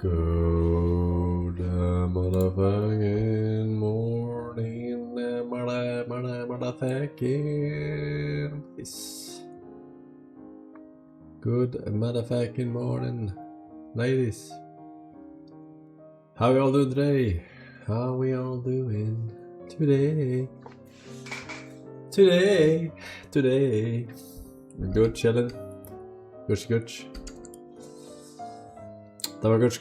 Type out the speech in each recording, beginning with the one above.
Good motherfucking morning, motherfucking ladies. Good motherfucking morning, ladies. How we all doing today? How we all doing today? Today. We're good, chilling. Good. Det var good.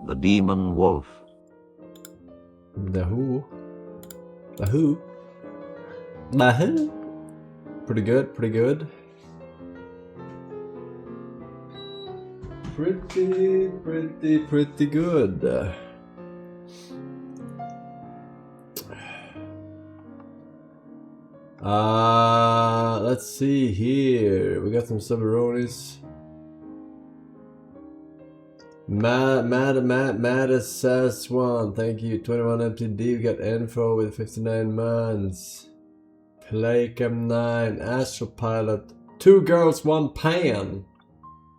The Demon Wolf. The Who. Pretty good. Pretty good. Let's see here. We got some Subbaronis. Mad says one. Thank you. 21 MTD. We got info with 59 months. Playcam 9. Astropilot. 2 girls, 1 pan.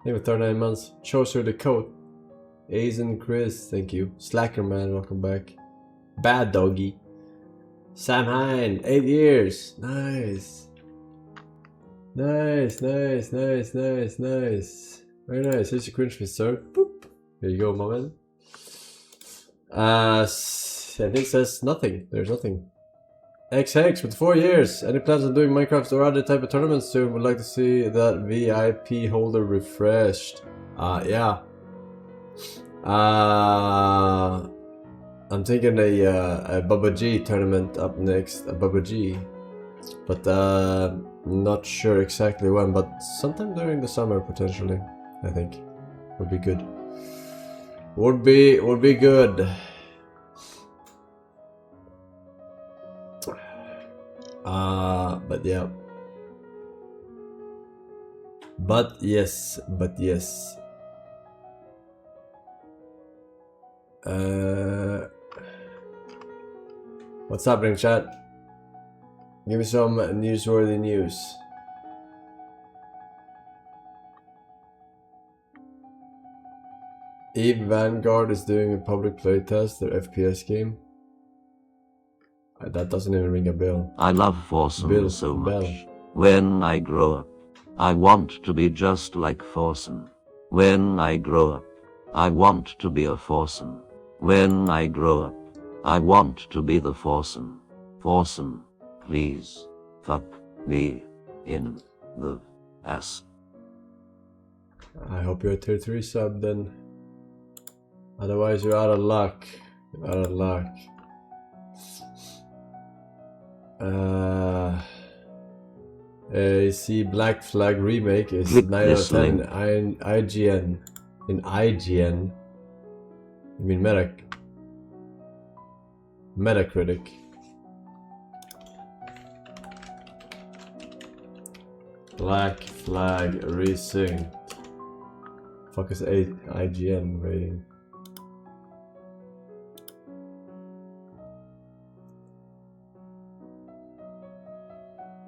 Maybe 39 months. Shows her the coat. Aizen Chris. Thank you. Slacker man. Welcome back. Bad Doggy. Sam Hine, 8 years. Nice. Very nice. Here's your cringe fist, sir. Boop. Here you go, my man. And it says nothing. There's nothing. X-Hex with 4 years. Any plans on doing Minecraft or other type of tournaments soon? Would like to see that VIP holder refreshed. Yeah. I'm thinking a Bubba G tournament up next, a Bubba G, but not sure exactly when, but sometime during the summer potentially. I think would be good. Would be good. But yeah. But yes. What's happening, chat? Give me some newsworthy news. Eve Vanguard is doing a public playtest, their FPS game. That doesn't even ring a bell. I love Forsen so much. When I grow up, I want to be just like Forsen. When I grow up, I want to be a Forsen. When I grow up, I want to be the Forsen. Forsen, please, fuck me in the ass. I hope you're a tier 3 sub then. Otherwise you're out of luck. AC Black Flag remake is 9 out of 10 in IGN. In IGN. You mean Metacritic. Black Flag resynced. Fuck is IGN rating?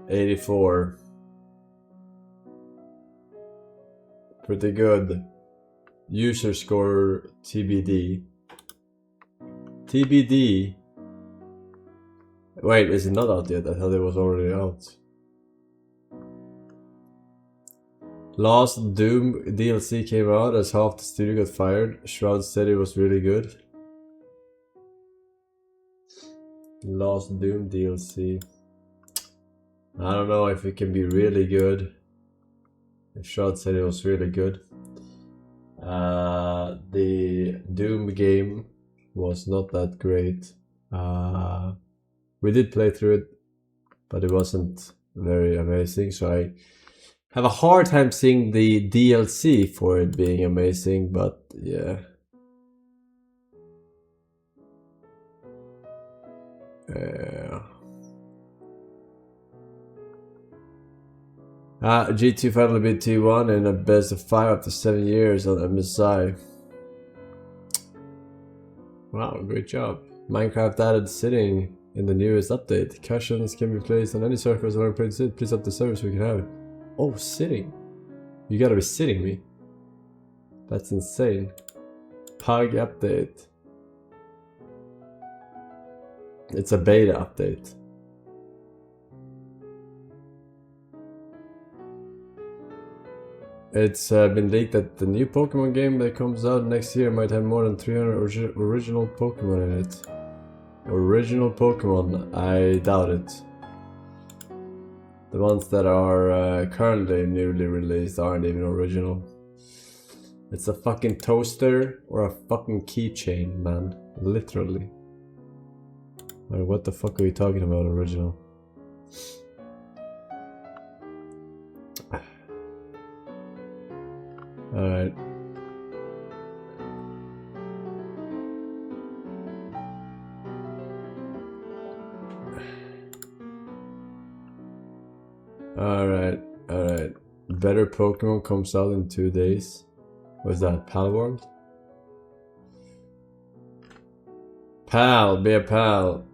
$84. Pretty good. User score TBD. Wait, is it not out yet? I thought it was already out. Last Doom DLC came out as half the studio got fired. Shroud said it was really good. Last Doom DLC. I don't know if it can be really good. If Shroud said it was really good. The Doom game was not that great. We did play through it, but it wasn't very amazing, so I have a hard time seeing the DLC for it being amazing, but yeah. G2 finally beat T1 in a best of 5 after 7 years on MSI. Wow, great job. Minecraft added sitting in the newest update. Cushions can be placed on any surface or play to sit. Please up the service we can have it. Oh, sitting. You gotta be sitting me. That's insane. Pug update. It's a beta update. It's been leaked that the new Pokemon game that comes out next year might have more than 300 original Pokemon in it. Original Pokemon? I doubt it. The ones that are currently newly released aren't even original. It's a fucking toaster or a fucking keychain, man. Literally. Or what the fuck are you talking about, original? Alright. Alright. Better Pokemon comes out in 2 days. What's that? Palworld? Pal, be a pal.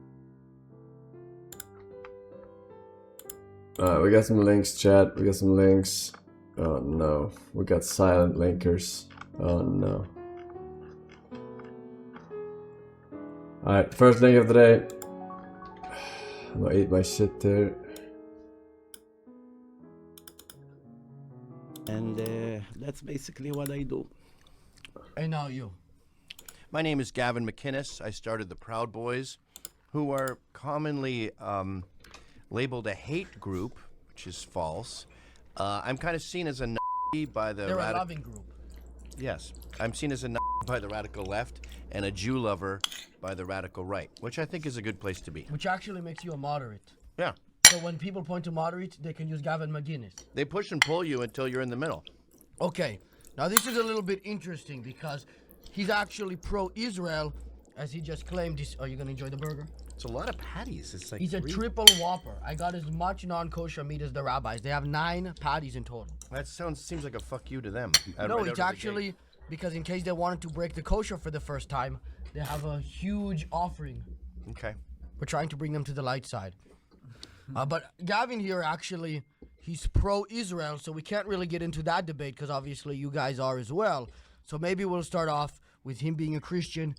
Alright, we got some links, chat. We got some links. Oh no, we got silent linkers. Oh no. Alright, first link of the day. I'm gonna eat my shit there. And that's basically what I do. And now you. My name is Gavin McInnes. I started the Proud Boys, who are commonly labeled a hate group, which is false. I'm kind of seen as a Nazi by the They're a loving group. Yes, I'm seen as a Nazi by the radical left and a Jew lover by the radical right, which I think is a good place to be. Which actually makes you a moderate. Yeah. So when people point to moderate, they can use Gavin McGuinness. They push and pull you until you're in the middle. Okay, now this is a little bit interesting because he's actually pro-Israel, as he just claimed. Are you gonna enjoy the burger? It's a lot of patties. It's like He's a triple whopper. I got as much non-kosher meat as the rabbis. They have 9 patties in total. That seems like a fuck you to them. No, it's actually because in case they wanted to break the kosher for the first time, they have a huge offering. Okay. We're trying to bring them to the light side. But Gavin here, actually, he's pro-Israel, so we can't really get into that debate because obviously you guys are as well. So maybe we'll start off with him being a Christian.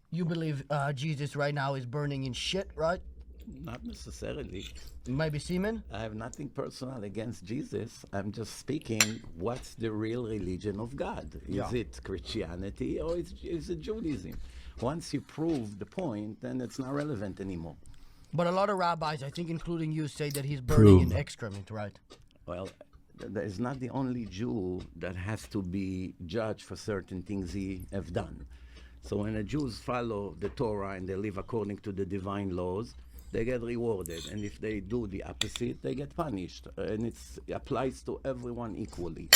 You believe Jesus right now is burning in shit, right? Not necessarily. Maybe semen? I have nothing personal against Jesus. I'm just speaking what's the real religion of God. Is it Christianity or is it Judaism? Once you prove the point, then it's not relevant anymore. But a lot of rabbis, I think including you, say that he's burning in excrement, right? Well, that is not the only Jew that has to be judged for certain things he have done. So when the Jews follow the Torah and they live according to the divine laws, they get rewarded. And if they do the opposite, they get punished. And it applies to everyone equally.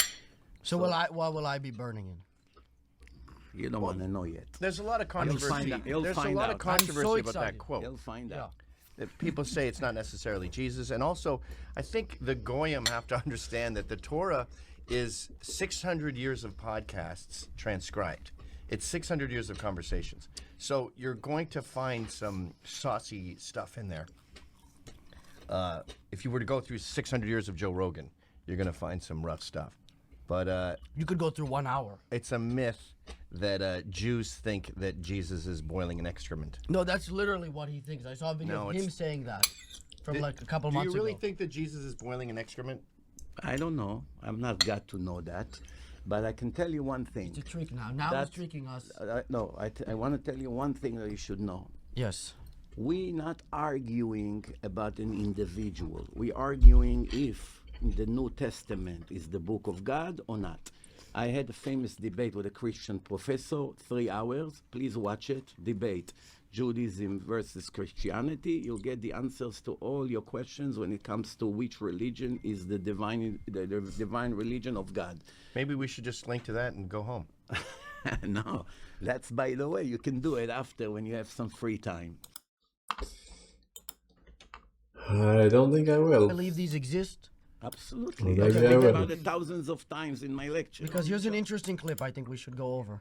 So what will I be burning in? You don't want to know yet. There's a lot of controversy. You'll There's a find lot out. of controversy I'm so about that excited. quote. You'll find out. That people say it's not necessarily Jesus. And also, I think the Goyim have to understand that the Torah is 600 years of podcasts transcribed. It's 600 years of conversations. So you're going to find some saucy stuff in there. If you were to go through 600 years of Joe Rogan, you're going to find some rough stuff. But You could go through 1 hour. it's a myth that Jews think that Jesus is boiling an excrement. No, that's literally what he thinks. I saw a video No, of him it's- saying that from like a couple Do months you really ago. think that Jesus is boiling an excrement? I don't know. I'm not got to know that. But I can tell you one thing. It's a trick now. Now he's That's- tricking us. No, I want to tell you one thing that you should know. Yes. We're not arguing about an individual. We're arguing if the New Testament is the book of God or not. I had a famous debate with a Christian professor, 3 hours. Please watch it. Debate. Judaism versus Christianity. You'll get the answers to all your questions when it comes to which religion is the divine religion of God. Maybe we should just link to that and go home. No, that's, by the way, you can do it after when you have some free time. I don't think I will. Believe these exist? Absolutely. Well, I maybe I talk will. about it thousands of times in my lecture. Because here's an interesting clip I think we should go over.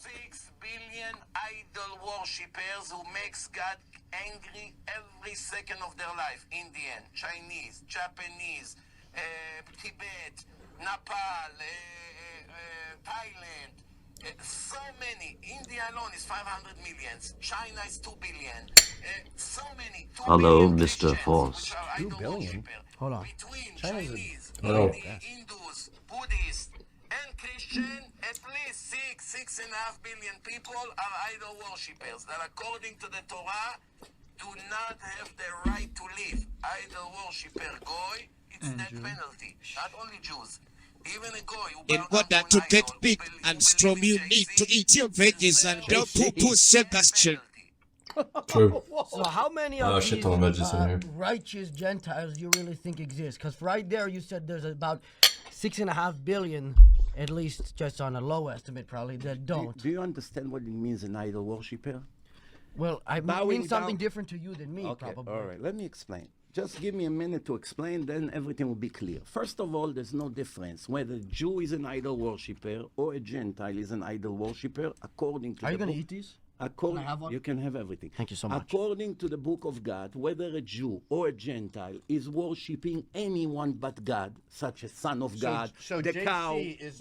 6 billion idol worshippers who makes God angry every second of their life. Indian, Chinese, Japanese, Tibet, Nepal, Thailand. So many. India alone is 500 million. China is 2 billion. So many. 2 Hello, billion Mr. Christians, Force. which are 2 idol billion? worshippers. Hold on. Between China's Chinese, Oh. Hindus, Buddhists, and Christian, at least 6.5 billion people are idol worshippers that, according to the Torah, do not have the right to live. Idol worshipper goy, it's death penalty. Not only Jews. Even a goy who In bow order down to an get idol, big who believe- and who strong, believe you in need to Jay-Z, eat your veggies and don't poo-poo death Sebastian. penalty. True. So how many Oh, of shit these ton of veggies in here. righteous Gentiles you really think exist? Because right there you said there's about 6.5 billion, at least just on a low estimate probably, that don't. Do you understand what it means an idol worshiper? Well, I Bowing mean something down. different to you than me, probably. All right. Let me explain. Just give me a minute to explain, then everything will be clear. First of all, there's no difference whether a Jew is an idol worshiper or a Gentile is an idol worshiper, according to Are you the going to book. eat these? According, Can I have one? you can have everything. Thank you so much. According to the book of God, whether a Jew or a Gentile is worshiping anyone but God, such as Son of God, So the JC cow. is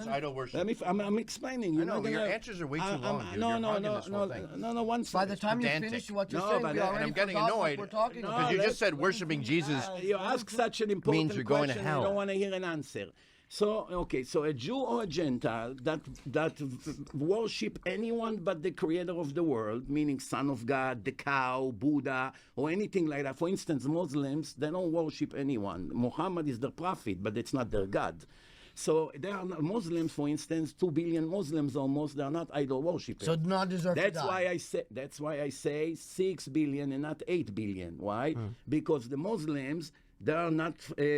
idol worship. I'm explaining. You're I know, not but your gonna- answers are way too I'm- long, dude. No, You're no, hogging no, this whole no, thing. no, no. One By second. the time you pedantic. finish what you're No, saying, but we and already I'm getting forgot what annoyed we're talking No, about. because you let's- just said worshiping Jesus. You ask such an important you're going to question, hell. you don't want to hear an answer. So, okay, so a Jew or a Gentile that worship anyone but the creator of the world, meaning Son of God, the cow, Buddha, or anything like that. For instance, Muslims, they don't worship anyone. Muhammad is their prophet, but it's not their God. So there are Muslims, for instance, 2 billion Muslims almost, they are not idol worshippers. So do not deserve to That's die. why I say 6 billion and not 8 billion. Why? Because the Muslims, they are not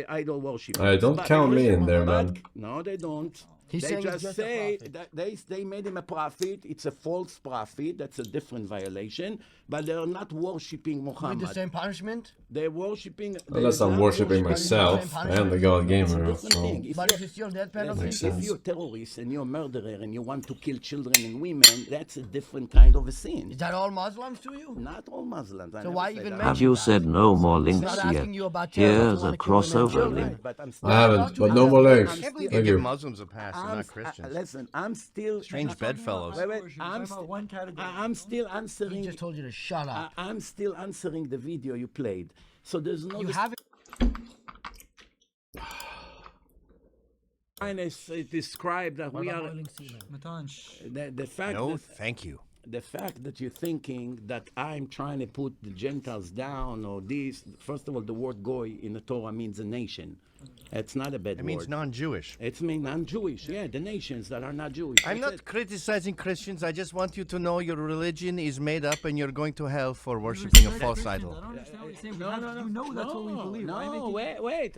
idol worshippers. Don't count me in there, man. No, they don't. He's they saying he's just just a say prophet. that they made him a prophet. It's a false prophet. That's a different violation. But they're not worshiping With Muhammad. the same punishment? They're worshiping. Unless they're I'm not worshipping worshiping- myself and the God Gamer. Different So. thing. If But you're- is it still death penalty? Makes if sense. you're a terrorist and you're a murderer and you want to kill children and women, that's a different kind of a sin. Is that all Muslims to you? Not all Muslims. I So never why said even that. mention Have you that? said no more links not yet? asking you about terrorists Here's who a wanna kill women and crossover children. link. But I'm still. I haven't, but no more links. I'm I can't believe Thank you give you. Muslims a pass. They're not Christians. Listen, I'm still Strange bedfellows. Wait, I'm still He answering. just told you to shut up. I'm still answering the video you played. So there's no. You haven't. trying to describe that we are. The fact No, that thank you. the fact that you're thinking that I'm trying to put the Gentiles down or this, first of all, the word goy in the Torah means a nation. It's not a bad It means word. non-Jewish. It means non-Jewish. Yeah, the nations that are not Jewish. I'm That's not it. criticizing Christians. I just want you to know your religion is made up and you're going to hell for worshiping a false idol. I don't understand what you're saying. You know that's what we believe. Why No, make it- wait.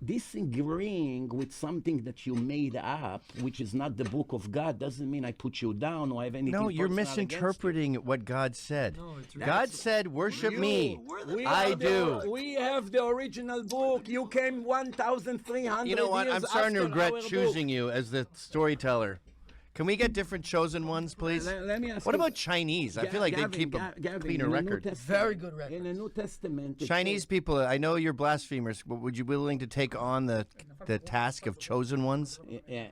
Disagreeing with something that you made up, which is not the book of God, doesn't mean I put you down or have anything. No, you're personal against you. misinterpreting what God said. No, it's God said, worship me. We I have do. We have the original book. You came 1,300 You know what? years I'm starting to after regret our choosing you as the storyteller. Can we get different chosen ones, please? Let me ask What you- about Chinese? I feel like they Gavin, keep a Gavin, cleaner in the New record. Testament- Very good record. In the New Testament, it Chinese says- people, I know you're blasphemers, but would you be willing to take on the task of chosen ones?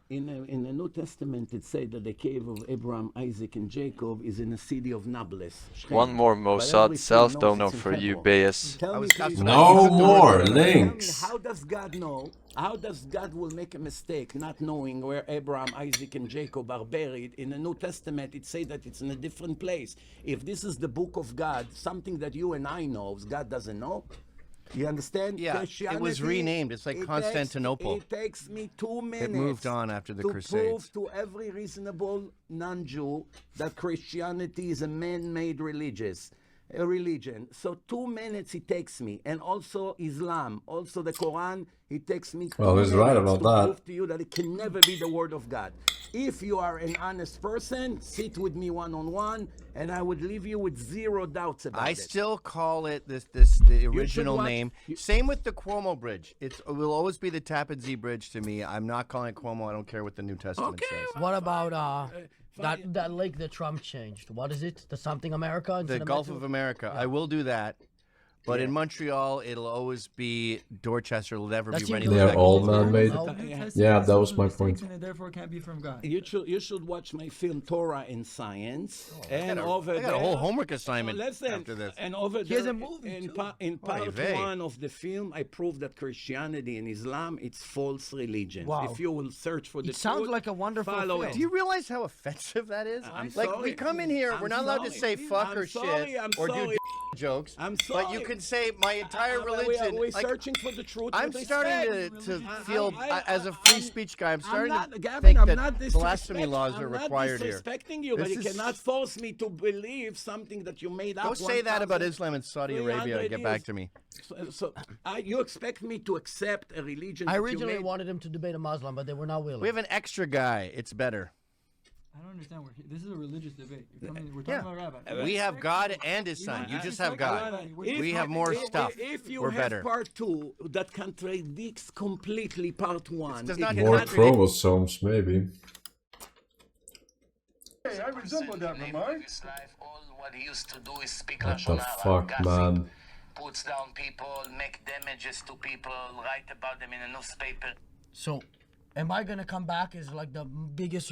In the New Testament, it says that the cave of Abraham, Isaac, and Jacob is in the city of Nablus. Shechem. One more But Mossad everything self-donor knows it's for in you, Hebron. Bayes. Tell I me, was please, constipated. No Tell me, more Tell me, links. how does God know? How does God will make a mistake not knowing where Abraham, Isaac, and Jacob are buried? In the New Testament, it says that it's in a different place. If this is the book of God, something that you and I know, God doesn't know. You understand? Yeah, it was Christianity, renamed. It's like it Constantinople. It takes me 2 minutes. moved on after the to Crusades. prove to every reasonable non-Jew that Christianity is a man-made religion. So 2 minutes it takes me, and also Islam, also the Quran. It takes me. Well, 2 he's right minutes about to that. prove to you that it can never be the word of God. If you are an honest person, sit with me one-on-one, and I would leave you with zero doubts about I it. still call it the original watch- name. Same with the Cuomo Bridge. It will always be the Tappan Zee Bridge to me. I'm not calling it Cuomo. I don't care what the New Testament says. What about That lake that Trump changed. What is it? The something America? The instead Gulf Metro? of America. I will do that. But in Montreal, it'll always be Dorchester. It'll never That's be Rennie illegal. They're Levesque. all man-made. No. It has Yeah, to that be was my something point. mistaken and therefore can't be from God. You should watch my film Torah and Science. And I over got a there, whole homework assignment listen, after this. and over He there, has a movie, in, too. in part vey. 1 of the film, I prove that Christianity and Islam, it's false religions. Wow. If you will search for the It sounds truth, like a wonderful follow film. it. Do you realize how offensive that is? I'm like, sorry. we come in here, I'm we're not allowed to sorry. say fuck I'm or sorry, shit I'm or sorry. do jokes. I'm But you sorry. can say my entire religion. We're like, searching for the truth. I'm with starting respect. to I- feel, I- as a free I'm- speech guy, I'm I'm starting not, to Gavin, think I'm that not blasphemy laws are I'm required not here. disrespecting you, but This you is- cannot force me to believe something that you made up. Don't say that about 1,300 Islam and Saudi Arabia. Get back years. to me. You expect me to accept a religion? I that you originally made? wanted him to debate a Muslim, but they were not willing. We have an extra guy. It's better. I don't understand. This is a religious debate. We're talking Yeah. about rabbi. We have God and His Son. You just have God. We have more stuff. If you We're have better. part 2 that contradicts completely part 1, does it not More cannot be- chromosomes, maybe. Hey, I resemble that remark. All what he used to do is speak What Lashon the Hara, fuck, gossip, man? puts down people, make damages to people, write about them in a newspaper. So, am I gonna come back as like the biggest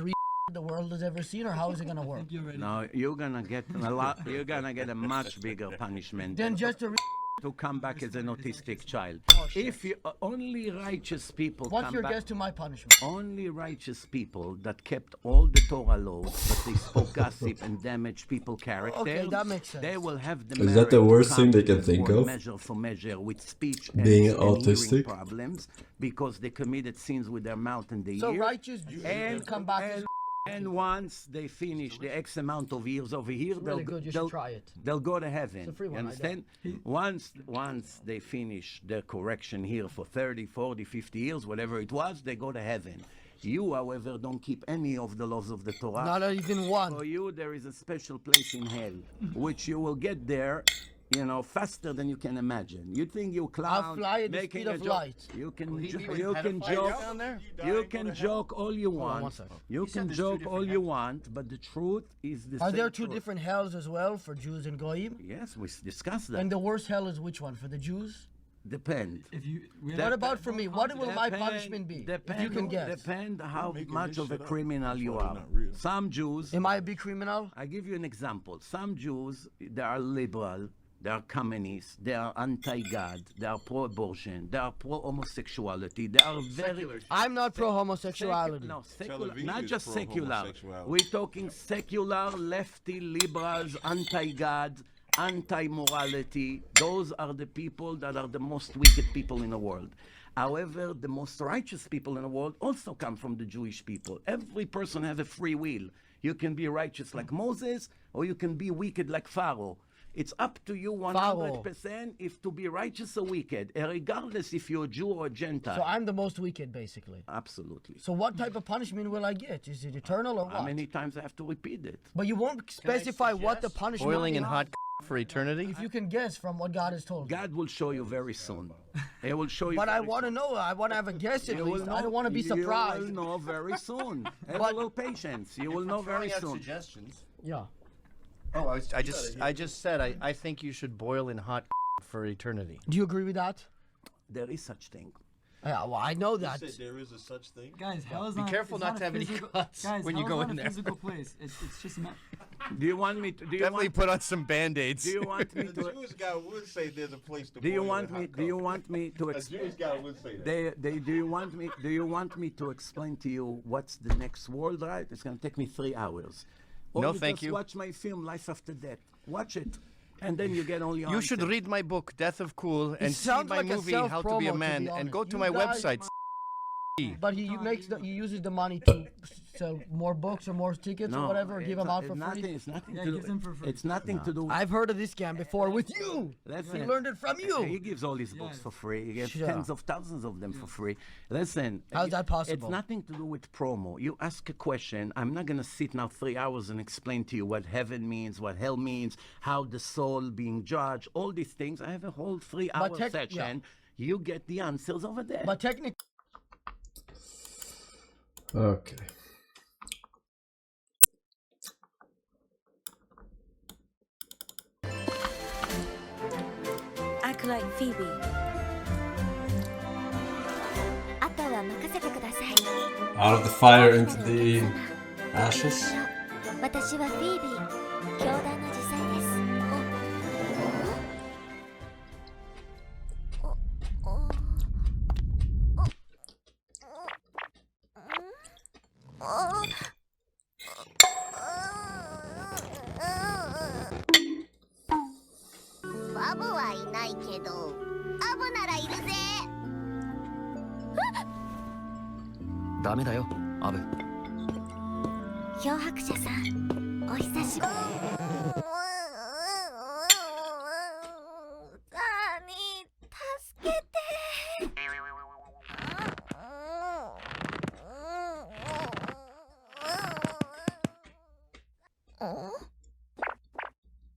the world has ever seen, or how is it gonna work? You're ready. No, you're gonna get a lot. You're gonna get a much bigger punishment Then just a to come back as an autistic child. Oh, If you only righteous people What's come your back, guess to my punishment? only righteous people that kept all the Torah laws, but they spoke gossip and damaged people's character. Okay, that makes sense. They will have the. Is that the merit to worst thing come they can think forward of? Measure for measure with speech Being and hearing autistic? problems because they committed sins with their mouth and their So ear. righteous Jews can come back as And once they finish the X amount of years over here, really good. You should try it. They'll go to heaven. It's a free one, You I understand? Once they finish their correction here for 30, 40, 50 years, whatever it was, they go to heaven. You, however, don't keep any of the laws of the Torah. Not even one. For you, there is a special place in hell, which you will get there, faster than you can imagine. You think you clown, I'll fly at the making speed a of joke. light. You can, he be with you can pedophiles joke. down there? You can joke all you on one want. second. You can joke all you want, but the truth is the Are same there two truth. different hells as well for Jews and Goyim? Yes, we discussed that. And the worst hell is which one? For the Jews? Depend. If you, we What have- about for me? What will my punishment be? Depend, If you can guess. Depend how much of a criminal you are. Some Jews. Am I a big criminal? I give you an example. Some Jews, they are liberal, they are communist, they are anti-God, they are pro-abortion, they are pro-homosexuality, they are very... I'm not pro homosexuality. No, Tel secular, Aviv not is just secular. pro-homosexuality. We're talking secular, lefty, liberals, anti-God, anti-morality. Those are the people that are the most wicked people in the world. However, the most righteous people in the world also come from the Jewish people. Every person has a free will. You can be righteous like Moses, or you can be wicked like Pharaoh. It's up to you 100% if to be righteous or wicked, regardless if you're a Jew or a Gentile. So I'm the most wicked, basically. Absolutely. So what type of punishment will I get? Is it eternal or what? How many times I have to repeat it? But you won't specify what the punishment Boiling will in be. hot for eternity? If you can guess from what God has told you. God will show you very soon. He will show you. But I very want to soon. know. I want to have a guess at You will least. I know- don't want to be You surprised. will know very soon. Have a But- little patience. You will know very soon. suggestions. Yeah. Oh, I just said I think you should boil in hot for eternity. Do you agree with that? There is such thing. Yeah, well, I know that. There is a such thing. Guys, hell is Be not. careful it's not to a have any physical- cuts guys, when you hell go is not in a there. physical place. It's just. Do you want me to? Do you Definitely want? put on some band-aids. Do you want me The to? Jewish guy would say there's a place to. Do you boil want in me? hot Do you coffee. want me to? A Jewish guy would say that. Do you want me? Do you want me to explain to you what's the next world? Right? It's gonna take me 3 hours. Or No, you thank just you. Watch my film, Life After Death. Watch it, and then you get all your. You should answers. read my book, Death of Cool, and see sounds my like a movie, How to Be self-promo, a to Man, be and go honest. to You my guys- website. But he he uses the money to sell more books or more tickets or whatever, give it's them out not- for it's free. nothing, it's nothing Yeah, to gives do. them for free. It's nothing to do. I've heard of this scam before with you. Listen, We learned it from He you. gives all his books Yes. for free. He gives Sure. tens of thousands of them for free. Listen. How's that possible? It's nothing to do with promo. You ask a question. I'm not going to sit now 3 hours and explain to you what heaven means, what hell means, how the soul being judged, all these things. I have a whole 3-hour tech- session. You get the answers over there. But technically, Okay. like Phoebe. あとは任せてください。 Out of the fire into the ashes. 私はフィービー、教団の実際です。バブはいないけど、アブならいるぜ。ダメだよ、アブ。漂白者さん、お久しぶり。助けて。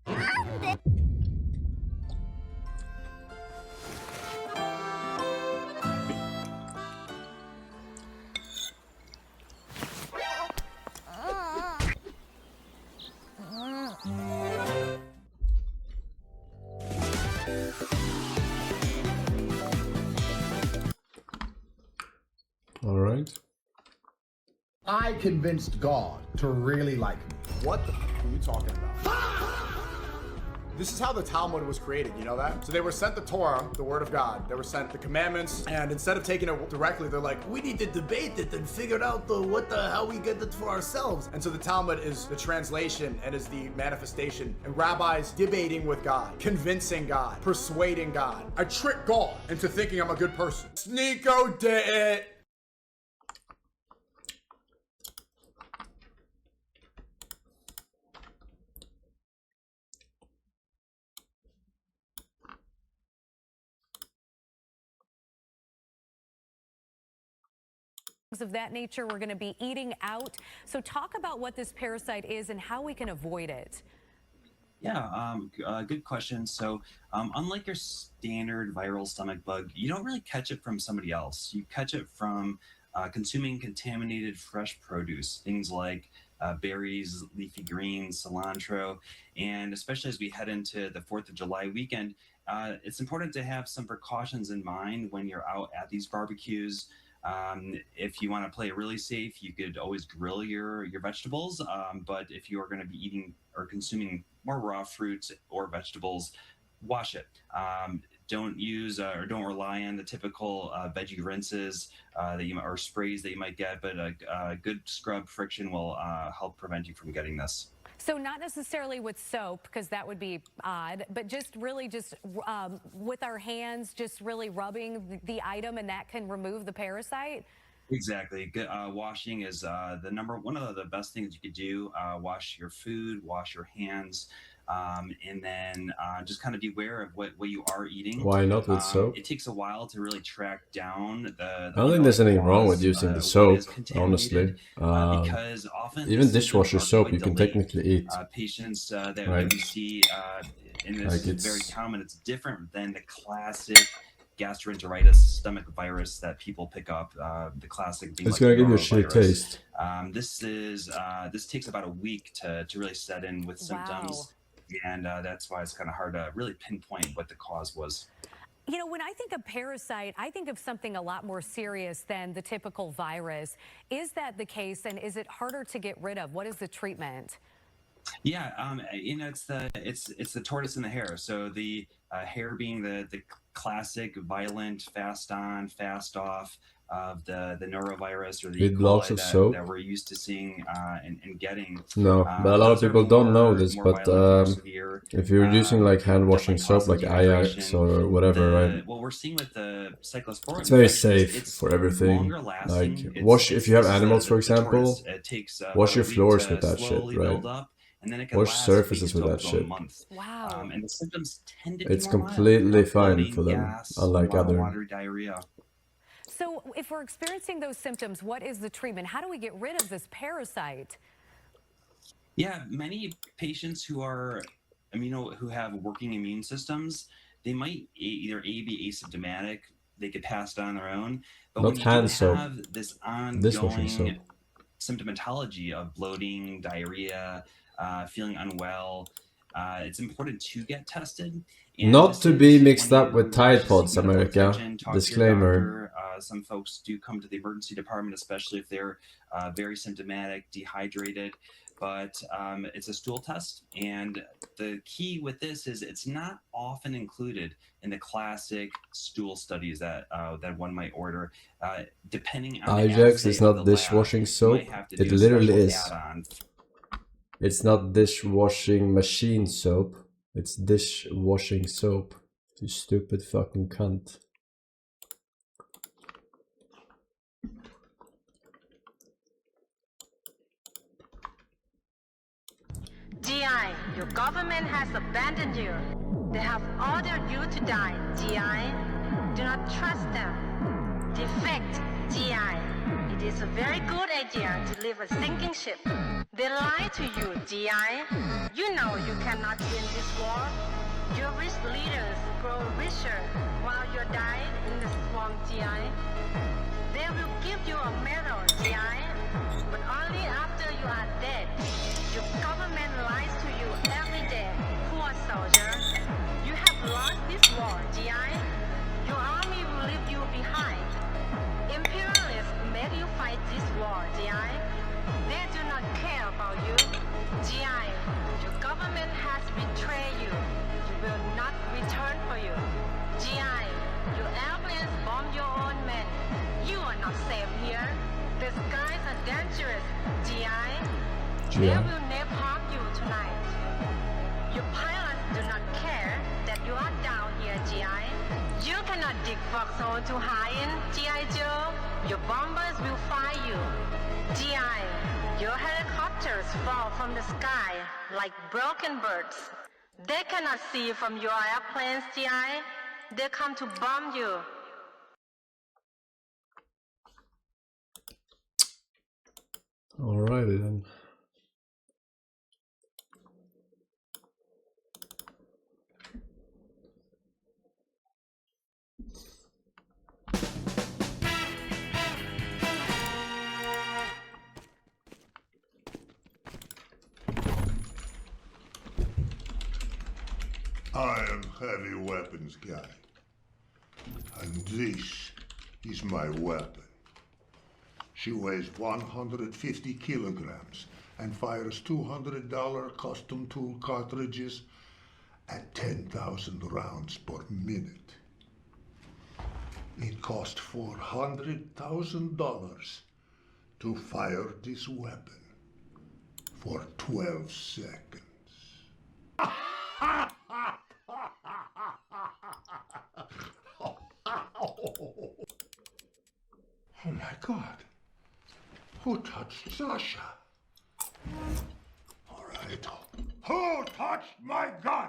なんでAll right. I convinced God to really like me. What the f are you talking about? This is how the Talmud was created, you know that? So they were sent the Torah, the Word of God. They were sent the commandments, and instead of taking it directly, they're like, we need to debate it and figure out how we get it for ourselves. And so the Talmud is the translation and is the manifestation, and rabbis debating with God, convincing God, persuading God. I trick God into thinking I'm a good person. Sneeko did it. Of that nature, we're going to be eating out. So talk about what this parasite is and how we can avoid it. Yeah, good question. So unlike your standard viral stomach bug, you don't really catch it from somebody else. You catch it from consuming contaminated fresh produce, things like berries, leafy greens, cilantro, and especially as we head into the 4th of July weekend, it's important to have some precautions in mind when you're out at these barbecues. If you want to play it really safe, you could always grill your vegetables. But if you are going to be eating or consuming more raw fruits or vegetables, wash it. Don't use or don't rely on the typical veggie rinses that you or sprays that you might get, but a good scrub friction will help prevent you from getting this. So not necessarily with soap, because that would be odd, but just really just with our hands, just really rubbing the item, and that can remove the parasite? Exactly. Good, washing is one of the best things you could do. Wash your food, wash your hands, and then just kind of be aware of what you are eating. Why not with soap? It takes a while to really track down the I don't think there's anything wrong with using the soap, honestly. because often Even dishwasher soap you can technically eat. Patients that right? we see, and this Like is very common. It's different than the classic gastroenteritis stomach virus that people pick up. The classic being It's like gonna give you a shitty norovirus. taste. This takes about a week to really set in with symptoms, and that's why it's kind of hard to really pinpoint what the cause was. You know, when I think of parasite, I think of something a lot more serious than the typical virus. Is that the case, and is it harder to get rid of? What is the treatment? Yeah, you know, it's the tortoise and the hare. So the hare being the classic violent fast on, fast off of the norovirus or the E. With blocks of coli soap? that we're used to seeing and getting. No, but a lot of Those are people don't know more this, violent, but more severe, if you're using like hand washing definitely soap like cause Ajax dehydration. or whatever, right? What we're seeing with the cyclosporin It's very infections, safe it's for everything. longer lasting. Like It's- wash if you have it's animals, for the tortoise. example. It takes Wash about your a week floors to with that shit, slowly right? build up, and then it can Wash last surfaces weeks with to that up to a shit. month. Wow. And the symptoms tend to be It's more mild. completely fine Bloating, for them, gas, unlike other. watery diarrhea. So if we're experiencing those symptoms, what is the treatment? How do we get rid of this parasite? Yeah, many patients who are who have working immune systems, they might either be asymptomatic, they could pass it on their own, but Not when you hand do soap, have this dishwashing soap. ongoing symptomatology of bloating, diarrhea, feeling unwell, it's important to get tested. And Not this to be is mixed when up with you Tide just Pods, seek medical America. attention, talk to your Disclaimer. doctor. Some folks do come to the emergency department, especially if they're very symptomatic, dehydrated. But it's a stool test, and the key with this is it's not often included in the classic stool studies that that one might order. Depending on the Ajax assay is of not the dishwashing lab, you soap. might have to It do a literally special is. add-on. It's not dishwashing machine soap. It's dishwashing soap. You stupid fucking cunt. GI, your government has abandoned you. They have ordered you to die. GI, do not trust them. Defect, GI. It is a very good idea to leave a sinking ship. They lie to you, GI. You know you cannot win this war. Your rich leaders grow richer while you die in the swamp, GI. They will give you a medal, GI, but only after you are dead. Your government lies to you every day, poor soldier. You have lost this war, GI. Your army will leave you behind. Imperialists made you fight this war, GI. They do not care about you. GI, your government has betrayed you. You will not return for you. GI, your airplanes bomb your own men. You are not safe here. The skies are dangerous, GI. They will napalm you tonight. Your pilots do not care that you are down here, GI. You cannot dig foxhole to hide in, GI Joe. Your bombers will fire you. GI, your helicopters fall from the sky like broken birds. They cannot see from your airplanes, GI. They come to bomb you. Alrighty then. I am heavy weapons guy. And this is my weapon. She weighs 150 kilograms and fires $200 custom tool cartridges at 10,000 rounds per minute. It cost $400,000 to fire this weapon for 12 seconds. Oh my God. Who touched Sasha? All right. Who touched my gun?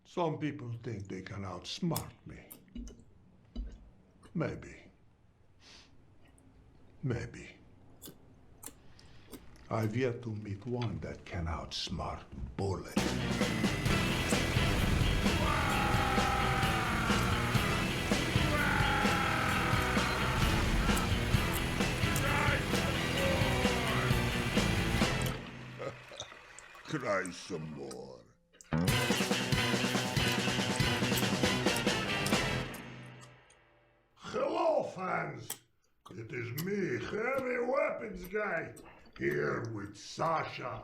Some people think they can outsmart me. Maybe. Maybe. I've yet to meet one that can outsmart Bullet. Cry some more. Hello, fans. It is me, Heavy Weapons Guy, here with Sasha,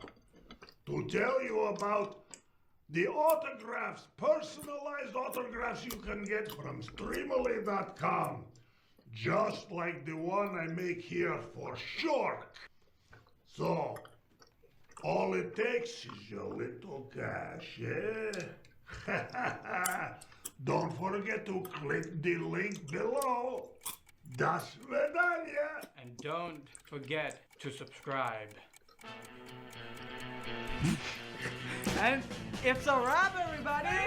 to tell you about the autographs, personalized autographs you can get from Streamily.com, just like the one I make here for Shork. So, all it takes is a little cash, eh? Don't forget to click the link below. Das Vidania! And don't forget to subscribe. And it's a wrap, everybody!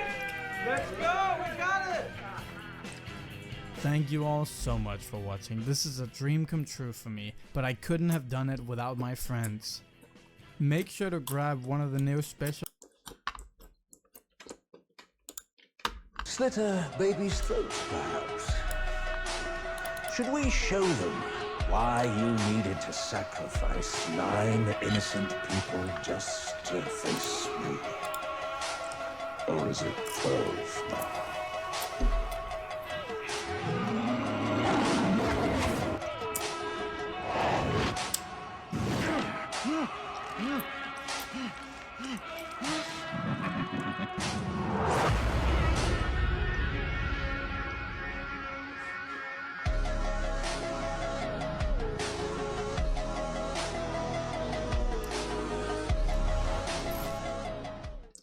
Let's go! We got it! Thank you all so much for watching. This is a dream come true for me, but I couldn't have done it without my friends. Make sure to grab one of the new special. Slit a baby's throat, perhaps. Should we show them why you needed to sacrifice 9 innocent people just to face me? Or is it 12 now?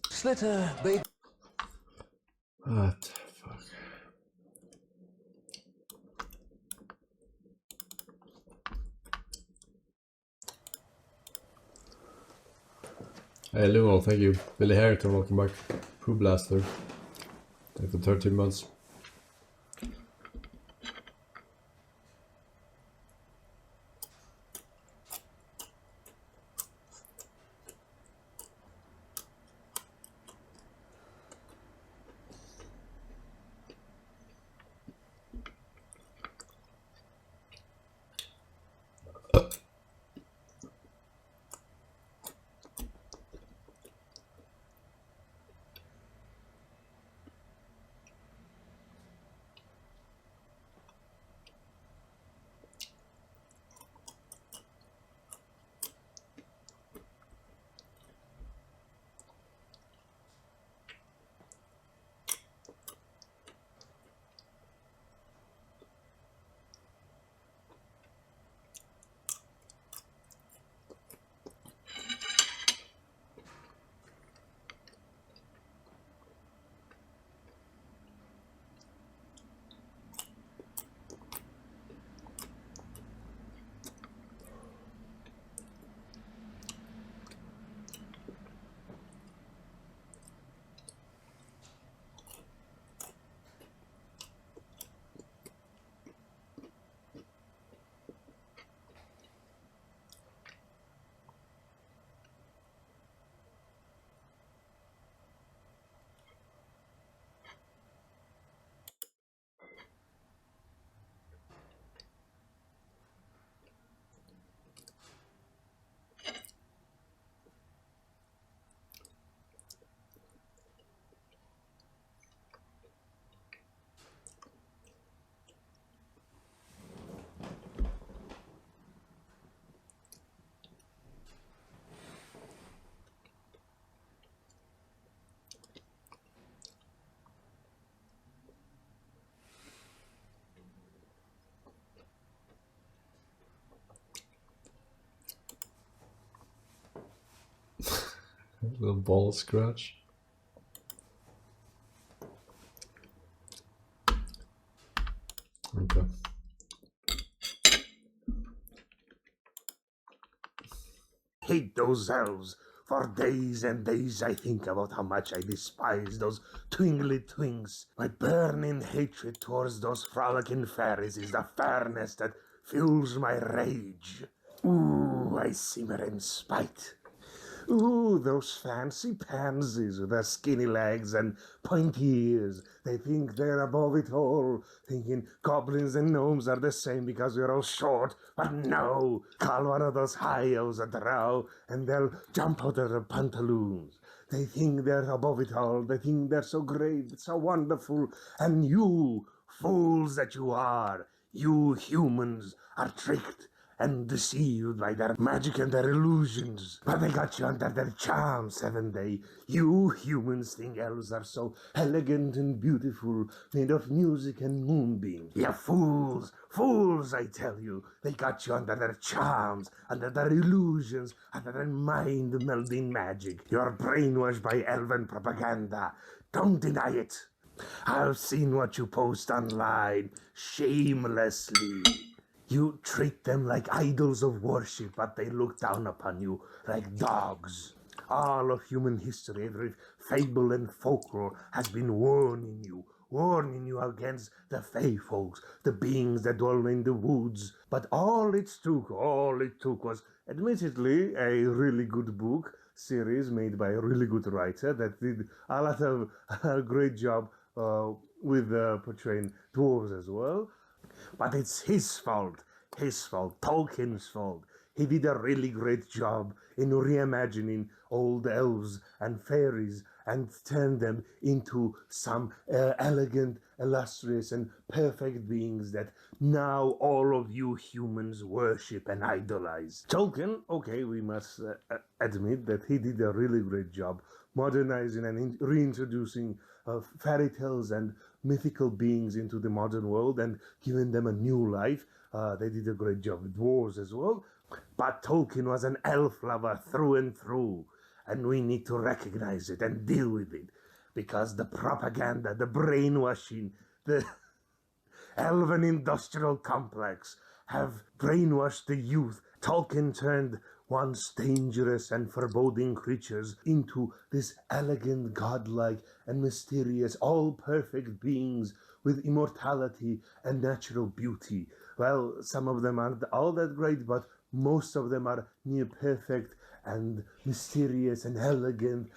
Slitter, baby. What the fuck? Hey Lumo, thank you. Billy Harrington, welcome back. Pooh Blaster. After 13 months. Little ball scratch. Okay. Hate those elves. For days and days I think about how much I despise those twinkly twinks. My burning hatred towards those frolicking fairies is the fairness that fuels my rage. Ooh, I simmer in spite. Ooh, those fancy pansies with their skinny legs and pointy ears. They think they're above it all, thinking goblins and gnomes are the same because we're all short. But no, call one of those high-os a drow, and they'll jump out of their pantaloons. They think they're above it all. They think they're so great, so wonderful. And you, fools that you are, you humans, are tricked and deceived by their magic and their illusions. But they got you under their charm, 7 Day. You humans think elves are so elegant and beautiful, made of music and moonbeams. You fools, fools, I tell you. They got you under their charms, under their illusions, under their mind-melding magic. You're brainwashed by elven propaganda. Don't deny it. I've seen what you post online, shamelessly. You treat them like idols of worship, but they look down upon you like dogs. All of human history, every fable and folklore has been warning you against the Fey folks, the beings that dwell in the woods. But all it took was, admittedly, a really good book series made by a really good writer that did a lot of a great job with portraying dwarves as well. But it's his fault, Tolkien's fault. He did a really great job in reimagining old elves and fairies and turn them into some elegant, illustrious, and perfect beings that now all of you humans worship and idolize. Tolkien, okay, we must admit that he did a really great job modernizing and reintroducing fairy tales and mythical beings into the modern world and giving them a new life. They did a great job with dwarves as well. But Tolkien was an elf lover through and through, and we need to recognize it and deal with it, because the propaganda, the brainwashing, the elven industrial complex have brainwashed the youth. Tolkien turned once dangerous and foreboding creatures into this elegant, godlike, and mysterious, all-perfect beings with immortality and natural beauty. Well, some of them aren't all that great, but most of them are near perfect and mysterious and elegant.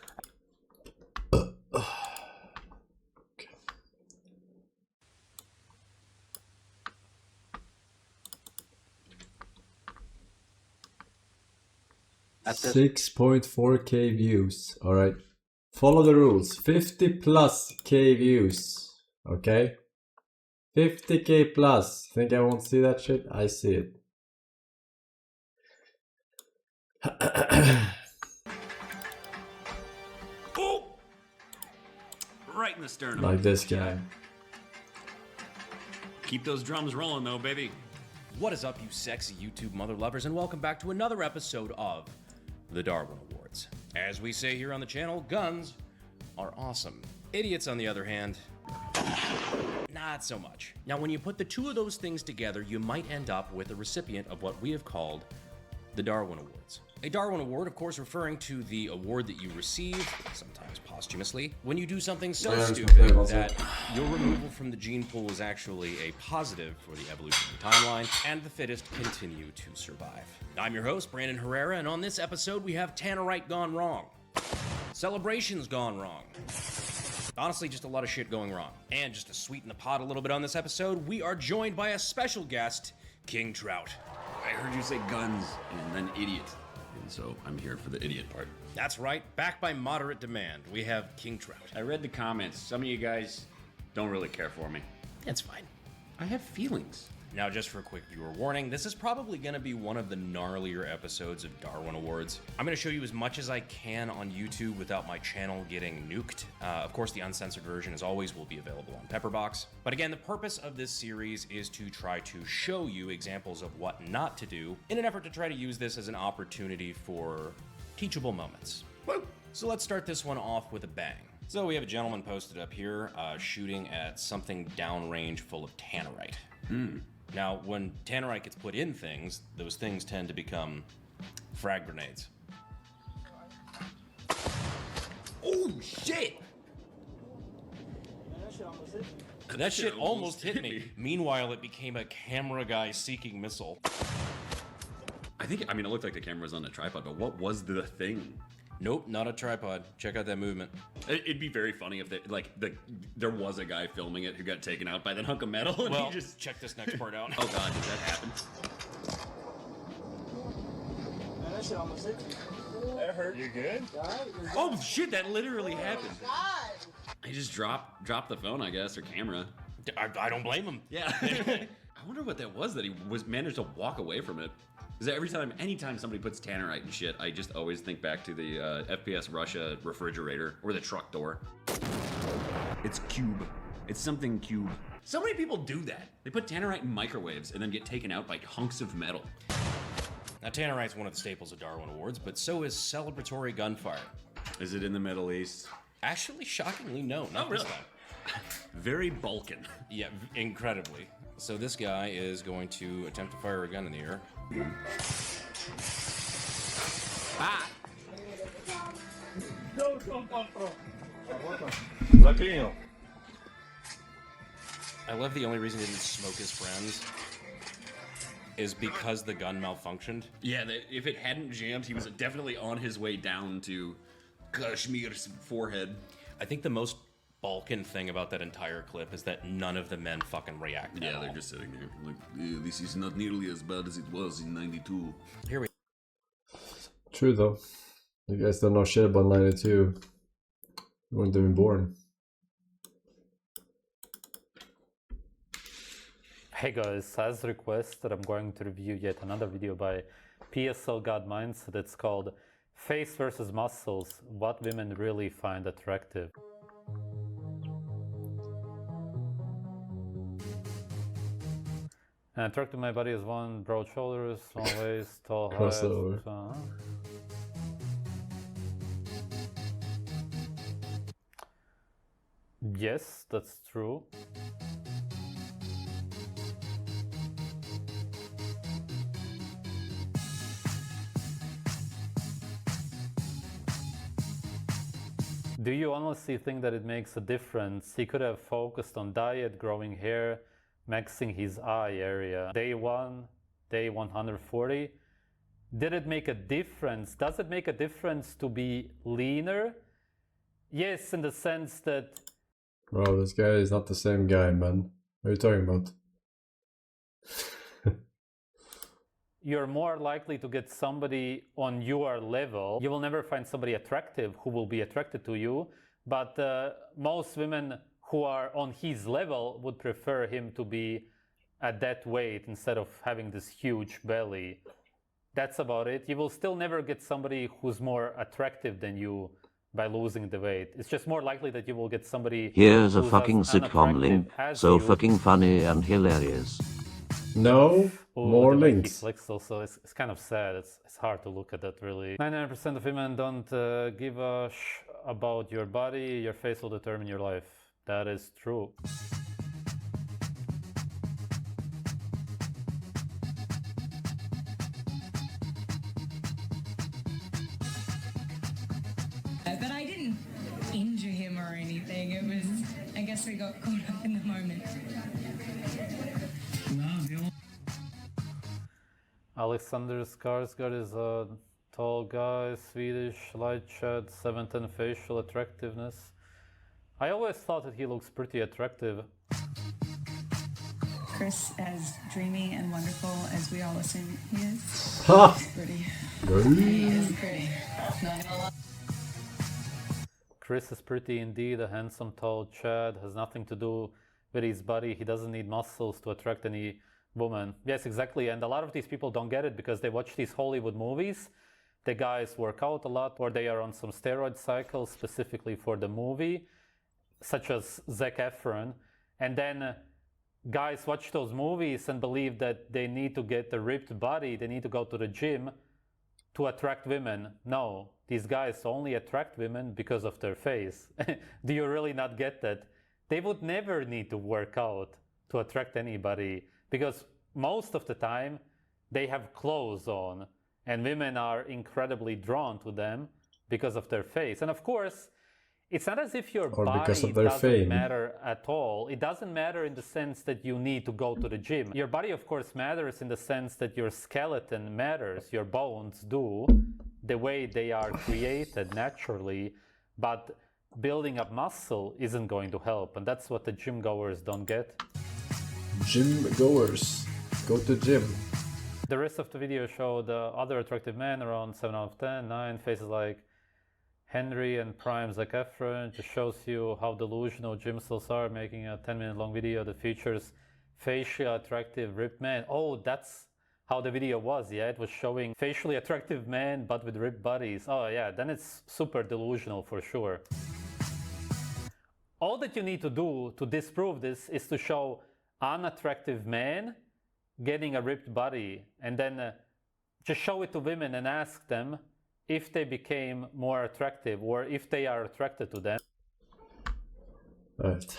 At 6.4k views. Alright. Follow the rules. 50 plus k views. Okay? 50k plus. Think I won't see that shit? I see it. Oh! Right in the sternum. Like this guy. Keep those drums rolling though, baby. What is up, you sexy YouTube mother lovers, and welcome back to another episode of the Darwin Awards. As we say here on the channel, guns are awesome. Idiots, on the other hand, not so much. Now, when you put the two of those things together, you might end up with a recipient of what we have called the Darwin Awards. A Darwin Award, of course, referring to the award that you receive, sometimes posthumously, when you do something so stupid that your removal from the gene pool is actually a positive for the evolutionary timeline, and the fittest continue to survive. I'm your host, Brandon Herrera, and on this episode we have Tannerite gone wrong. Celebrations gone wrong. Honestly, just a lot of shit going wrong. And just to sweeten the pot a little bit on this episode, we are joined by a special guest, King Trout. I heard you say guns and then idiot. And so I'm here for the idiot part. That's right, backed by moderate demand, we have King Trout. I read the comments. Some of you guys don't really care for me. That's fine. I have feelings. Now, just for a quick viewer warning, this is probably going to be one of the gnarlier episodes of Darwin Awards. I'm going to show you as much as I can on YouTube without my channel getting nuked. Of course, the uncensored version, as always, will be available on Pepperbox. But again, the purpose of this series is to try to show you examples of what not to do in an effort to try to use this as an opportunity for teachable moments. Woo! So let's start this one off with a bang. So we have a gentleman posted up here shooting at something downrange full of tannerite. Now, when tannerite gets put in things, those things tend to become frag grenades. Oh, shit! That shit almost hit me. Meanwhile, it became a camera guy seeking missile. I mean, it looked like the camera was on a tripod, but what was the thing? Nope, not a tripod. Check out that movement. It'd be very funny if there was a guy filming it who got taken out by that hunk of metal. And Well, he just check this next part out. Oh god, did that happen? That shit almost hit me. That hurt. You good? Oh shit, that literally happened. He just dropped the phone, I guess, or camera. I don't blame him. Yeah. I wonder what that was that he managed to walk away from it. Because anytime somebody puts tannerite and shit, I just always think back to the FPS Russia refrigerator or the truck door. It's cube. It's something cube. So many people do that. They put tannerite in microwaves and then get taken out by hunks of metal. Now, tannerite's one of the staples of Darwin Awards, but so is celebratory gunfire. Is it in the Middle East? Actually, shockingly, no. Not really? this time. Very Balkan. Yeah, incredibly. So this guy is going to attempt to fire a gun in the air. Ah! I love the only reason he didn't smoke his friends is because the gun malfunctioned. Yeah, if it hadn't jammed, he was definitely on his way down to Kashmir's forehead. I think the most Balkan thing about that entire clip is that none of the men fucking react. Yeah, they're just sitting there like, this is not nearly as bad as it was in '92. Here we True though. You guys don't know shit about 92. You weren't even born. Hey guys, as requested, I'm going to review yet another video by PSL God Mindset that's called Face versus Muscles, What Women Really Find Attractive. And attractive my body is one, broad shoulders, long waist, tall height. Crossover. Yes, that's true. Do you honestly think that it makes a difference? He could have focused on diet, growing hair, maxing his eye area. Day 1, day 140. Did it make a difference? Does it make a difference to be leaner? Yes, in the sense that... Bro, this guy is not the same guy, man. What are you talking about? You're more likely to get somebody on your level. You will never find somebody attractive who will be attracted to you, but most women who are on his level would prefer him to be at that weight instead of having this huge belly. That's about it. You will still never get somebody who's more attractive than you by losing the weight. It's just more likely that you will get somebody Here's a who's fucking as sitcom link, unattractive as so you. fucking funny and hilarious. No, more the way he links. flicks also, it's kind of sad. It's hard to look at that, really. 99% of women don't give a about your body. Your face will determine your life. That is true. But I didn't injure him or anything. It was, I guess we got caught up in the moment. Alexander Skarsgård is a tall guy, Swedish, light shed, 7'10" facial attractiveness. I always thought that he looks pretty attractive. Chris, as dreamy and wonderful as we all assume he is, Ha! he's pretty. Hey. He is pretty. Not gonna lie. Chris is pretty indeed, a handsome, tall Chad, has nothing to do with his body. He doesn't need muscles to attract any woman. Yes, exactly. And a lot of these people don't get it because they watch these Hollywood movies. The guys work out a lot, or they are on some steroid cycles specifically for the movie, such as Zac Efron. And then guys watch those movies and believe that they need to get a ripped body, they need to go to the gym to attract women. No, these guys only attract women because of their face. Do you really not get that? They would never need to work out to attract anybody, because most of the time they have clothes on and women are incredibly drawn to them because of their face. And of course, it's not as if your body doesn't matter at all. It doesn't matter in the sense that you need to go to the gym. Your body, of course, matters in the sense that your skeleton matters, your bones do, the way they are created naturally, but building up muscle isn't going to help, and that's what the gym goers don't get. Gym goers, go to gym. The rest of the video showed other attractive men around 7 out of 10, 9, faces like Henry and prime Zac Efron. Just shows you how delusional gym stars are, making a 10-minute long video that features facially attractive ripped men. Oh, that's how the video was, yeah? It was showing facially attractive men but with ripped bodies. Oh yeah, then it's super delusional for sure. All that you need to do to disprove this is to show unattractive men getting a ripped body, and then just show it to women and ask them if they became more attractive or if they are attracted to them. Right.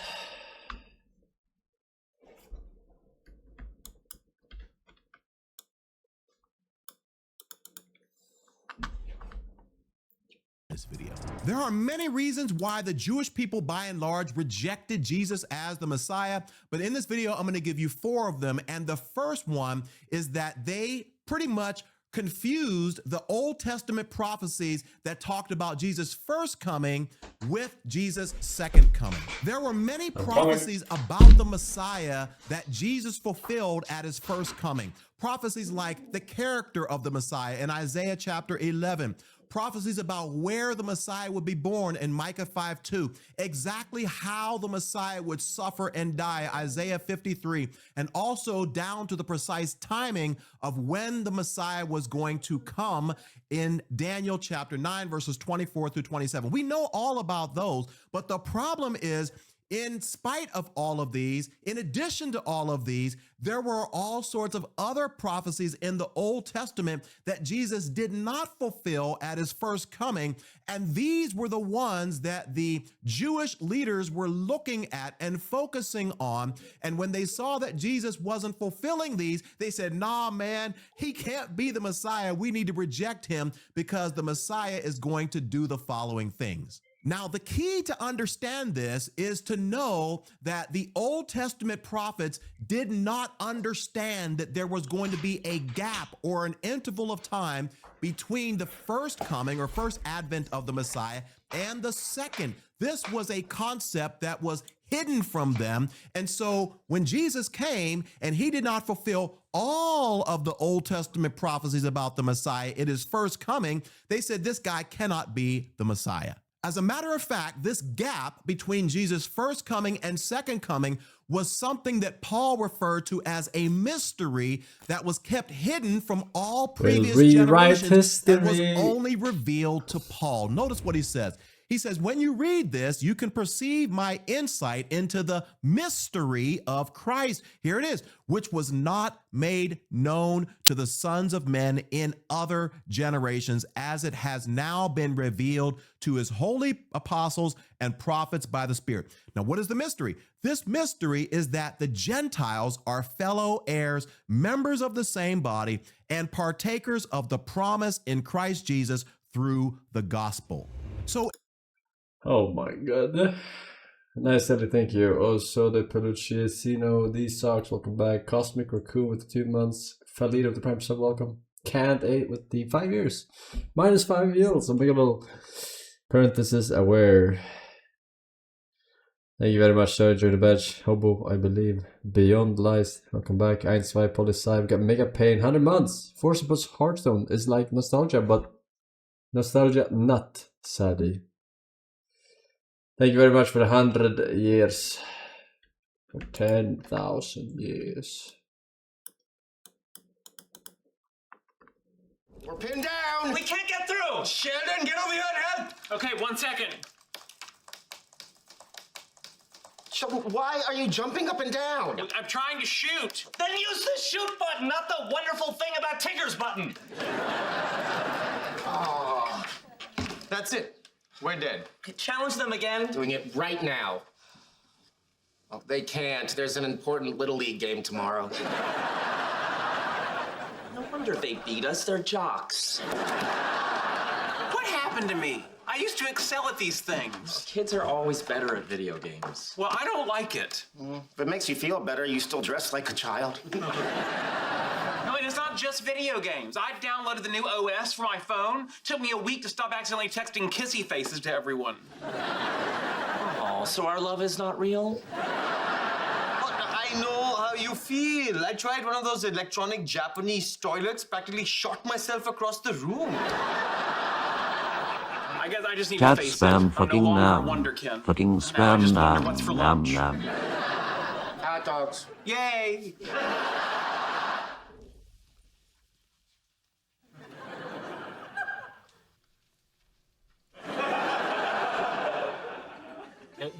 This video. There are many reasons why the Jewish people by and large rejected Jesus as the Messiah, but in this video I'm going to give you 4 of them, and the first one is that they pretty much confused the Old Testament prophecies that talked about Jesus' first coming with Jesus' second coming. There were many prophecies about the Messiah that Jesus fulfilled at his first coming. Prophecies like the character of the Messiah in Isaiah chapter 11, prophecies about where the Messiah would be born in Micah 5:2, exactly how the Messiah would suffer and die, Isaiah 53, and also down to the precise timing of when the Messiah was going to come in Daniel chapter 9, verses 24 through 27. We know all about those, but the problem is, in spite of all of these, in addition to all of these, there were all sorts of other prophecies in the Old Testament that Jesus did not fulfill at his first coming. And these were the ones that the Jewish leaders were looking at and focusing on. And when they saw that Jesus wasn't fulfilling these, they said, nah, man, he can't be the Messiah. We need to reject him because the Messiah is going to do the following things. Now, the key to understand this is to know that the Old Testament prophets did not understand that there was going to be a gap or an interval of time between the first coming or first advent of the Messiah and the second. This was a concept that was hidden from them. And so when Jesus came and he did not fulfill all of the Old Testament prophecies about the Messiah at his first coming, they said this guy cannot be the Messiah. As a matter of fact, this gap between Jesus' first coming and second coming was something that Paul referred to as a mystery that was kept hidden from all previous generations and was only revealed to Paul. Notice what he says. He says, when you read this, you can perceive my insight into the mystery of Christ. Here it is, which was not made known to the sons of men in other generations, as it has now been revealed to his holy apostles and prophets by the Spirit. Now, what is the mystery? This mystery is that the Gentiles are fellow heirs, members of the same body, and partakers of the promise in Christ Jesus through the gospel. So, oh my god. Nice, Eddie, thank you. Also, the Pelucci, Sino, these socks, welcome back. Cosmic Raccoon with 2 months. Khalid of the Prime Sub, welcome. Can't 8 with the 5 years. Minus 5 years. A big little parenthesis aware. Thank you very much, sir. Enjoy the badge. Hobo, I believe. Beyond Lies, welcome back. 1, 2, Polysci, we got Mega Pain, 100 months. Forcibus Hearthstone is like nostalgia, but nostalgia not, sadly. Thank you very much for the 100 years. For 10,000 years. We're pinned down! We can't get through! Sheldon, get over here and help! Okay, 1 second. Sheldon, why are you jumping up and down? I'm trying to shoot. Then use the shoot button, not the wonderful thing about Tigger's button. Oh, that's it. We're dead. Challenge them again. Doing it right now. Well, they can't. There's an important Little League game tomorrow. No wonder they beat us. They're jocks. What happened to me? I used to excel at these things. Kids are always better at video games. Well, I don't like it. If it makes you feel better, you still dress like a child. No, and it's not just video games. I downloaded the new OS for my phone. Took me a week to stop accidentally texting kissy faces to everyone. Oh, so our love is not real? I know how you feel. I tried one of those electronic Japanese toilets, practically shot myself across the room. I guess I just need Cat to face spam it. fucking I'm no nam. longer Wonderkin. Fucking spam nam nam. Hot dogs. Yay!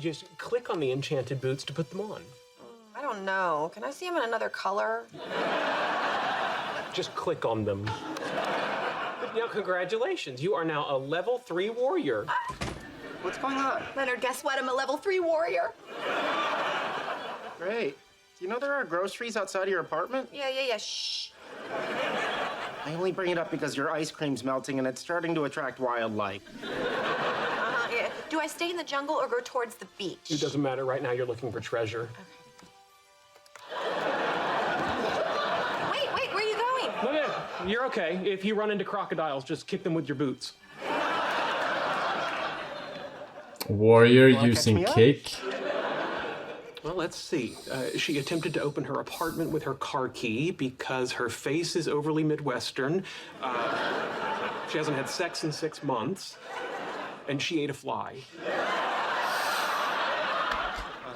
Just click on the enchanted boots to put them on. I don't know. Can I see them in another color? Just click on them. But now, congratulations. You are now a level 3 warrior. What's going on? Leonard, guess what? I'm a level 3 warrior. Great. Do you know there are groceries outside your apartment? Yeah. Shh. I only bring it up because your ice cream's melting and it's starting to attract wildlife. Yeah. Do I stay in the jungle or go towards the beach? It doesn't matter. Right now, you're looking for treasure. Wait, where are you going? No, you're okay. If you run into crocodiles, just kick them with your boots. Warrior using kick. Well, let's see. She attempted to open her apartment with her car key because her face is overly Midwestern. She hasn't had sex in 6 months, and she ate a fly.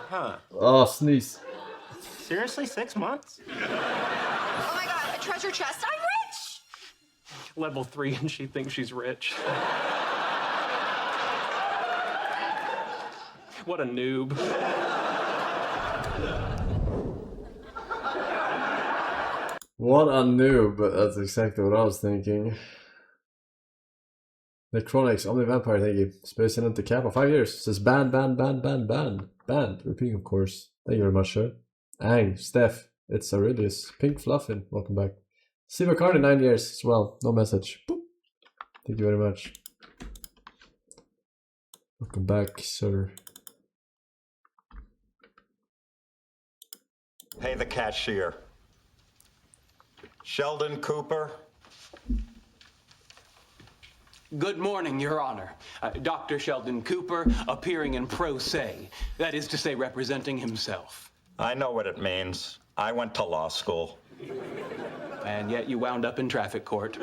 Huh. Oh, sneeze. Seriously, 6 months? Oh my god, a treasure chest. I'm rich! Level 3, and she thinks she's rich. What a noob. What a noob, but that's exactly what I was thinking. Necronics, Omni Vampire, thank you. Space into Kappa, 5 years. Says ban. Repeating, of course. Thank you very much, sir. Ang, Steph, it's Aurelius. Pink Fluffin, welcome back. Siva Cardi, 9 years as well. No message. Boop. Thank you very much. Welcome back, sir. Pay the cashier. Sheldon Cooper. Good morning, Your Honor. Dr. Sheldon Cooper, appearing in pro se. That is to say, representing himself. I know what it means. I went to law school. And yet you wound up in traffic court.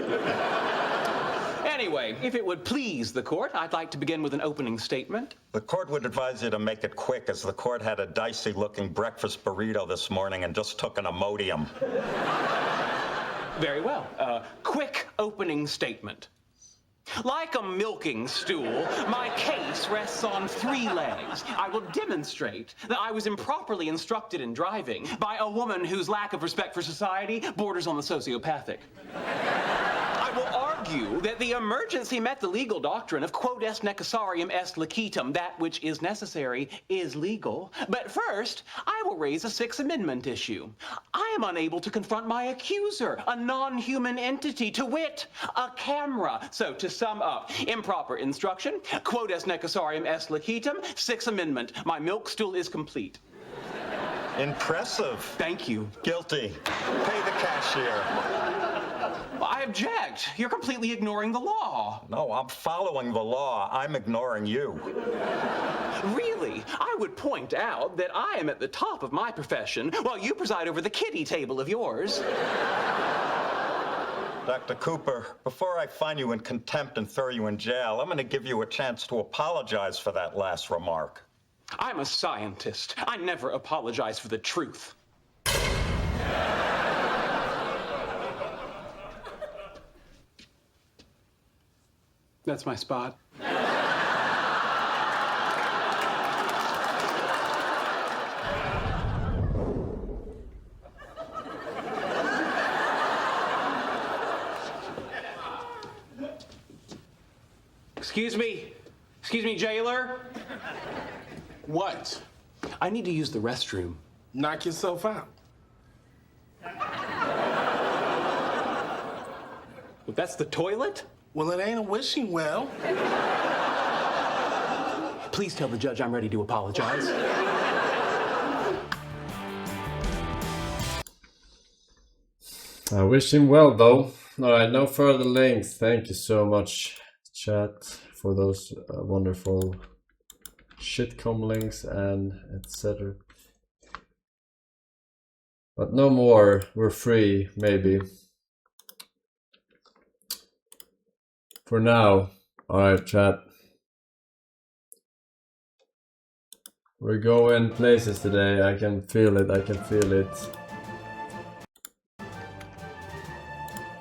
Anyway, if it would please the court, I'd like to begin with an opening statement. The court would advise you to make it quick, as the court had a dicey-looking breakfast burrito this morning and just took an Imodium. Very well. Quick opening statement. Like a milking stool, my case rests on 3 legs. I will demonstrate that I was improperly instructed in driving by a woman whose lack of respect for society borders on the sociopathic. I will argue that the emergency met the legal doctrine of quod est necessarium est licetum, that which is necessary is legal. But first, I will raise a Sixth Amendment issue. I am unable to confront my accuser, a non-human entity, to wit, a camera. So to sum up, improper instruction, quod est necessarium est licetum, Sixth Amendment. My milk stool is complete. Impressive. Thank you. Guilty. Pay the cashier. I object. You're completely ignoring the law. No, I'm following the law. I'm ignoring you. Really? I would point out that I am at the top of my profession while you preside over the kiddie table of yours. Dr. Cooper, before I find you in contempt and throw you in jail, I'm going to give you a chance to apologize for that last remark. I'm a scientist. I never apologize for the truth. That's my spot. Excuse me, jailer? What? I need to use the restroom. Knock yourself out. Well, that's the toilet? Well, it ain't a wishing well. Please tell the judge I'm ready to apologize. I wish him well, though. Alright, no further links. Thank you so much, chat, for those wonderful shitcom links and etc. But no more. We're free, maybe. For now. Alright, chat. We're going places today. I can feel it.